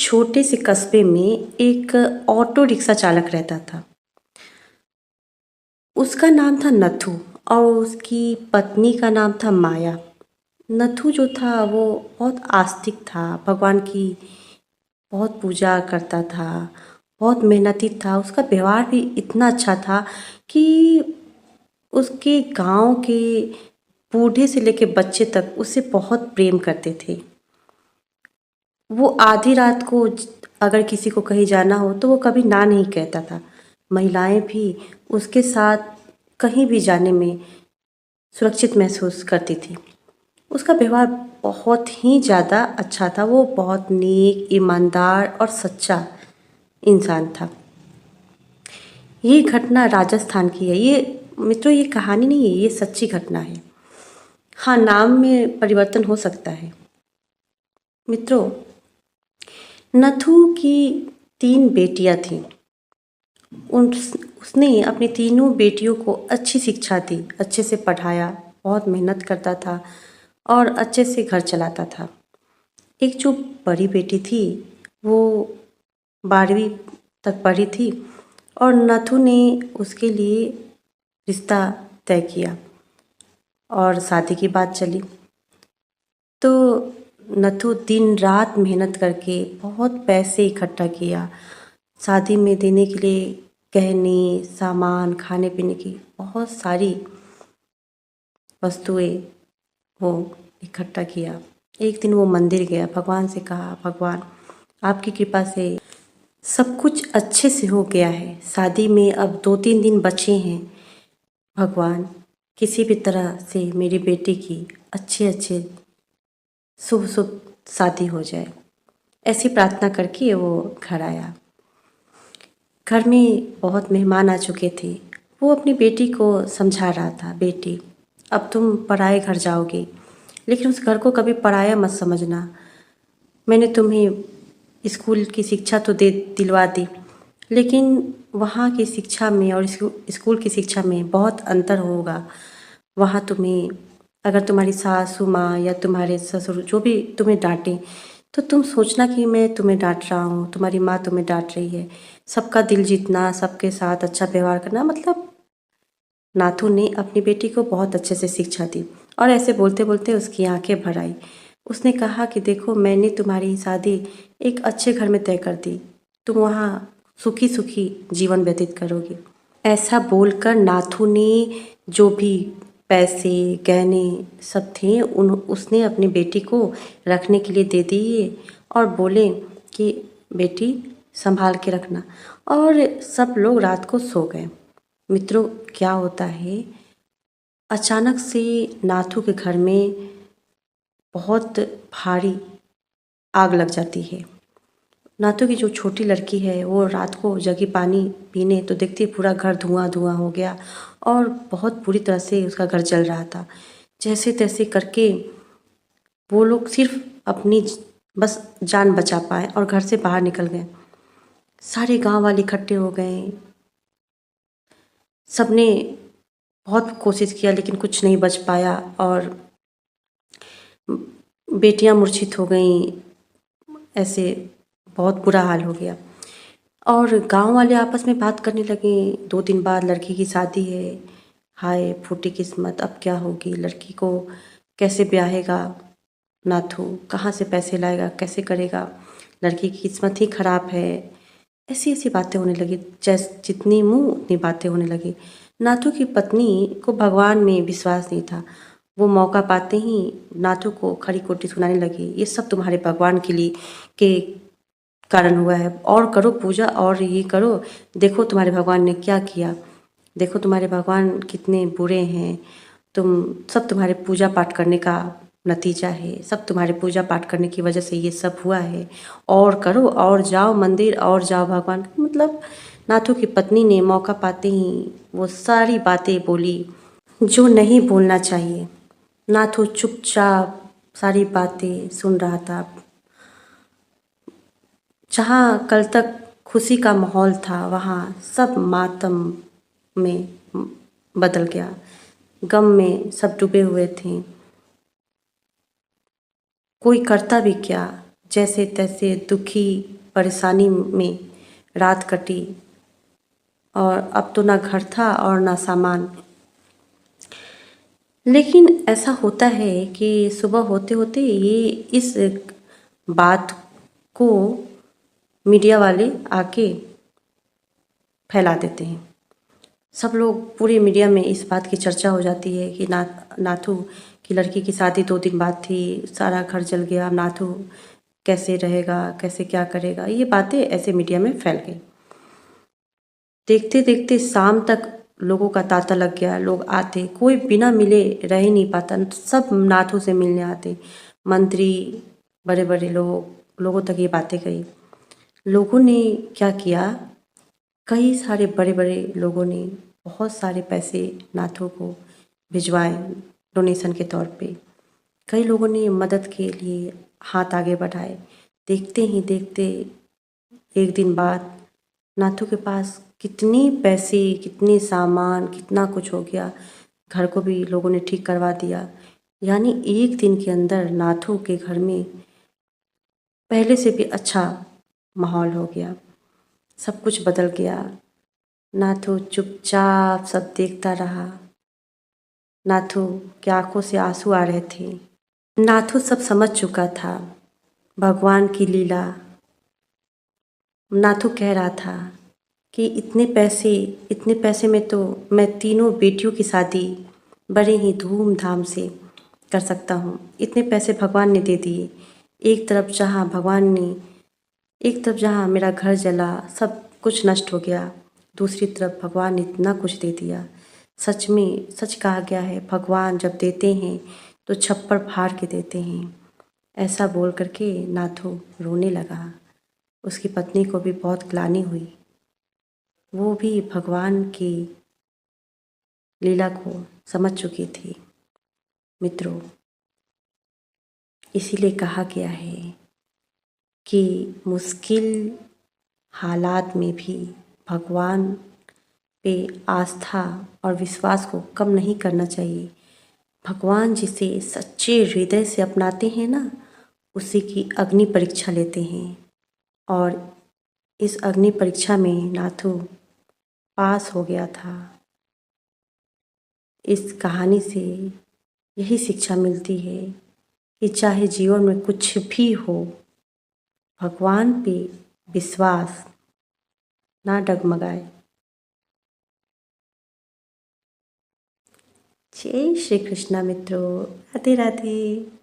छोटे से कस्बे में एक ऑटो रिक्शा चालक रहता था। उसका नाम था नथु और उसकी पत्नी का नाम था माया। नथु जो था वो बहुत आस्तिक था, भगवान की बहुत पूजा करता था, बहुत मेहनती था। उसका व्यवहार भी इतना अच्छा था कि उसके गांव के बूढ़े से लेके बच्चे तक उससे बहुत प्रेम करते थे। वो आधी रात को अगर किसी को कहीं जाना हो तो वो कभी ना नहीं कहता था। महिलाएं भी उसके साथ कहीं भी जाने में सुरक्षित महसूस करती थी। उसका व्यवहार बहुत ही ज़्यादा अच्छा था। वो बहुत नेक, ईमानदार और सच्चा इंसान था। ये घटना राजस्थान की है। ये मित्रों, ये कहानी नहीं है, ये सच्ची घटना है। हाँ, नाम में परिवर्तन हो सकता है। मित्रों, नथु की 3 बेटियां थीं। उसने अपनी तीनों बेटियों को अच्छी शिक्षा दी, अच्छे से पढ़ाया, बहुत मेहनत करता था और अच्छे से घर चलाता था। एक जो बड़ी बेटी थी वो 12वीं तक पढ़ी थी और नथु ने उसके लिए रिश्ता तय किया और शादी की बात चली। तो नथु दिन रात मेहनत करके बहुत पैसे इकट्ठा किया। शादी में देने के लिए गहने, सामान, खाने पीने की बहुत सारी वस्तुएं वो इकट्ठा किया। एक दिन वो मंदिर गया, भगवान से कहा, भगवान आपकी कृपा से सब कुछ अच्छे से हो गया है। शादी में अब 2-3 दिन बचे हैं। भगवान किसी भी तरह से मेरी बेटी की अच्छे शुभ शुभ शादी हो जाए। ऐसी प्रार्थना करके वो घर आया। घर में बहुत मेहमान आ चुके थे। वो अपनी बेटी को समझा रहा था, बेटी अब तुम पराए घर जाओगी, लेकिन उस घर को कभी पराया मत समझना। मैंने तुम्हें स्कूल की शिक्षा तो दे दिलवा दी, लेकिन वहाँ की शिक्षा में और स्कूल की शिक्षा में बहुत अंतर होगा। वहाँ तुम्हें अगर तुम्हारी सासू माँ या तुम्हारे ससुर जो भी तुम्हें डांटे तो तुम सोचना कि मैं तुम्हें डांट रहा हूँ, तुम्हारी माँ तुम्हें डांट रही है। सबका दिल जीतना, सबके साथ अच्छा व्यवहार करना, मतलब नाथू ने अपनी बेटी को बहुत अच्छे से शिक्षा दी और ऐसे बोलते बोलते उसकी आंखें भर आई। उसने कहा कि देखो, मैंने तुम्हारी शादी एक अच्छे घर में तय कर दी, तुम वहाँ सुखी सुखी जीवन व्यतीत करोगी। ऐसा बोलकर नाथू ने जो भी पैसे, गहने सब थे उसने अपनी बेटी को रखने के लिए दे दिए और बोले कि बेटी संभाल के रखना। और सब लोग रात को सो गए। मित्रों, क्या होता है, अचानक से नाथू के घर में बहुत भारी आग लग जाती है। नाथू की जो छोटी लड़की है वो रात को जगी पानी पीने तो देखती है पूरा घर धुआं धुआं हो गया और बहुत बुरी तरह से उसका घर जल रहा था। जैसे तैसे करके वो लोग सिर्फ अपनी बस जान बचा पाए और घर से बाहर निकल गए। सारे गांव वाले इकट्ठे हो गए। सबने बहुत कोशिश किया लेकिन कुछ नहीं बच पाया और बेटियां मूर्छित हो गईं। ऐसे बहुत बुरा हाल हो गया और गांव वाले आपस में बात करने लगे। 2 दिन बाद लड़की की शादी है। हाय फूटी किस्मत, अब क्या होगी, लड़की को कैसे ब्याहेगा नाथू, कहाँ से पैसे लाएगा, कैसे करेगा, लड़की की किस्मत ही खराब है। ऐसी ऐसी बातें होने लगी, जितनी मुंह उतनी बातें होने लगी। नाथू की पत्नी को भगवान में विश्वास नहीं था। वो मौका पाते ही नाथू को खरी खोटी सुनाने लगी, ये सब तुम्हारे भगवान के लिए के कारण हुआ है, और करो पूजा और ये करो, देखो तुम्हारे भगवान ने क्या किया, देखो तुम्हारे भगवान कितने बुरे हैं, सब तुम्हारे पूजा पाठ करने का नतीजा है, सब तुम्हारे पूजा पाठ करने की वजह से ये सब हुआ है, और करो और जाओ मंदिर और जाओ भगवान। मतलब नाथू की पत्नी ने मौका पाते ही वो सारी बातें बोली जो नहीं बोलना चाहिए। नाथू चुपचाप सारी बातें सुन रहा था। जहाँ कल तक खुशी का माहौल था वहाँ सब मातम में बदल गया। गम में सब डूबे हुए थे। कोई करता भी क्या, जैसे तैसे दुखी परेशानी में रात कटी और अब तो ना घर था और ना सामान। लेकिन ऐसा होता है कि सुबह होते होते ये इस बात को मीडिया वाले आके फैला देते हैं। सब लोग पूरे मीडिया में इस बात की चर्चा हो जाती है कि नाथू की लड़की की शादी 2 दिन बाद थी, सारा घर जल गया, नाथू कैसे रहेगा, कैसे क्या करेगा, ये बातें ऐसे मीडिया में फैल गई। देखते देखते शाम तक लोगों का तांता लग गया। लोग आते, कोई बिना मिले रह ही नहीं पाता, सब नाथू से मिलने आते। मंत्री, बड़े बड़े लोगों तक ये बातें गई। लोगों ने क्या किया, कई सारे बड़े बड़े लोगों ने बहुत सारे पैसे नाथू को भिजवाए डोनेशन के तौर पे। कई लोगों ने मदद के लिए हाथ आगे बढ़ाए। देखते ही देखते एक दिन बाद नाथू के पास कितनी पैसे, कितने सामान, कितना कुछ हो गया। घर को भी लोगों ने ठीक करवा दिया। यानी एक दिन के अंदर नाथू के घर में पहले से भी अच्छा माहौल हो गया, सब कुछ बदल गया। नाथू चुपचाप सब देखता रहा। नाथू की आंखों से आंसू आ रहे थे। नाथू सब समझ चुका था, भगवान की लीला। नाथू कह रहा था कि इतने पैसे में तो मैं तीनों बेटियों की शादी बड़े ही धूमधाम से कर सकता हूँ। इतने पैसे भगवान ने दे दिए। एक तरफ जहाँ मेरा घर जला, सब कुछ नष्ट हो गया, दूसरी तरफ भगवान ने इतना कुछ दे दिया। सच में सच कहा गया है, भगवान जब देते हैं तो छप्पर फाड़ के देते हैं। ऐसा बोल करके नाथू रोने लगा। उसकी पत्नी को भी बहुत ग्लानि हुई। वो भी भगवान की लीला को समझ चुकी थी। मित्रों, इसीलिए कहा गया है कि मुश्किल हालात में भी भगवान पे आस्था और विश्वास को कम नहीं करना चाहिए। भगवान जिसे सच्चे हृदय से अपनाते हैं ना, उसी की अग्नि परीक्षा लेते हैं। और इस अग्नि परीक्षा में नाथू पास हो गया था। इस कहानी से यही शिक्षा मिलती है कि चाहे जीवन में कुछ भी हो, भगवान पे विश्वास ना डगमगाए। जय श्री कृष्णा मित्रों, राधे राधे।